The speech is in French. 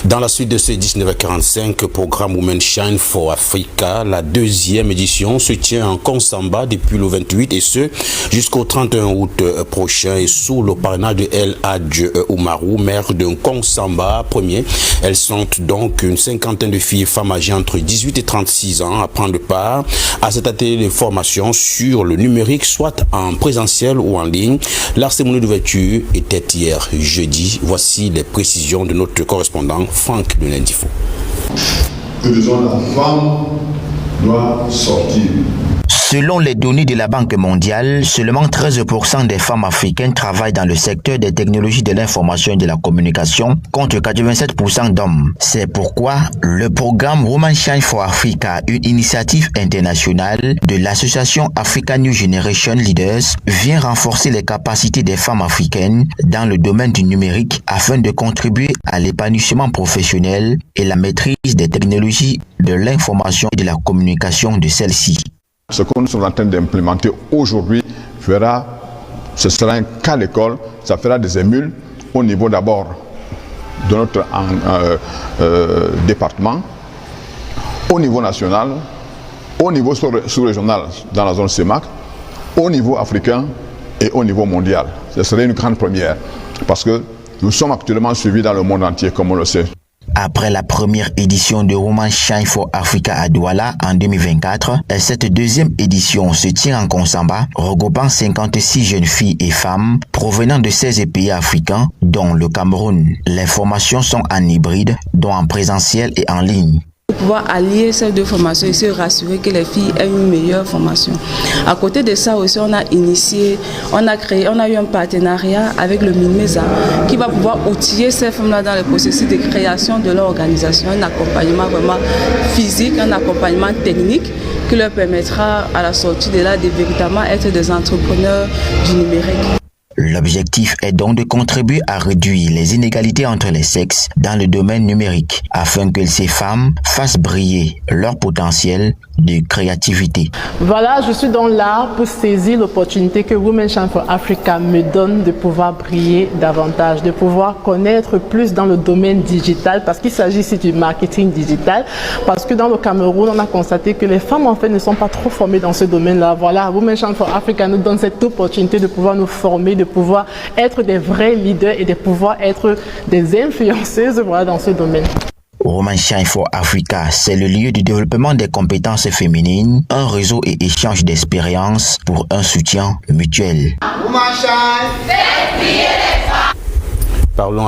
Dans la suite de ce 19h45, programme Women Shine for Africa, la deuxième édition se tient en Konsamba depuis le 28 et ce jusqu'au 31 août prochain et sous le parrainage de El Hadj Oumarou, maire de Konsamba premier. Elles sont donc une cinquantaine de filles et femmes âgées entre 18 et 36 ans à prendre part à cet atelier de formation sur le numérique, soit en présentiel ou en ligne. La cérémonie d'ouverture était hier jeudi. Voici les précisions de notre correspondant Franck de Lindifo. Que disons, la femme doit sortir. Selon les données de la Banque mondiale, seulement 13% des femmes africaines travaillent dans le secteur des technologies de l'information et de la communication, contre 87% d'hommes. C'est pourquoi le programme Women Shine for Africa, une initiative internationale de l'association Africa New Generation Leaders, vient renforcer les capacités des femmes africaines dans le domaine du numérique afin de contribuer à l'épanouissement professionnel et la maîtrise des technologies de l'information et de la communication de celles-ci. Ce que nous sommes en train d'implémenter aujourd'hui ce sera un cas d'école, ça fera des émules au niveau d'abord de notre département, au niveau national, au niveau sous-régional dans la zone CEMAC, au niveau africain et au niveau mondial. Ce serait une grande première parce que nous sommes actuellement suivis dans le monde entier, comme on le sait. Après la première édition de Women Shine for Africa à Douala en 2024, cette deuxième édition se tient en Konsamba, regroupant 56 jeunes filles et femmes provenant de 16 pays africains, dont le Cameroun. Les formations sont en hybride, dont en présentiel et en ligne. Pour pouvoir allier ces deux formations et se rassurer que les filles aient une meilleure formation. À côté de ça aussi, on a eu un partenariat avec le MINMESA qui va pouvoir outiller ces femmes-là dans le processus de création de leur organisation, un accompagnement vraiment physique, un accompagnement technique qui leur permettra à la sortie de là de véritablement être des entrepreneurs du numérique. L'objectif est donc de contribuer à réduire les inégalités entre les sexes dans le domaine numérique afin que ces femmes fassent briller leur potentiel de créativité. Voilà, je suis donc là pour saisir l'opportunité que Women Shine for Africa me donne de pouvoir briller davantage, de pouvoir connaître plus dans le domaine digital, parce qu'il s'agit ici du marketing digital, parce que dans le Cameroun, on a constaté que les femmes en fait ne sont pas trop formées dans ce domaine-là. Voilà, Women Shine for Africa nous donne cette opportunité de pouvoir nous former, de pouvoir être des vrais leaders et de pouvoir être des influenceuses, voilà, dans ce domaine. Women Shine for Africa, c'est le lieu de développement des compétences féminines, un réseau et échange d'expériences pour un soutien mutuel. Parlons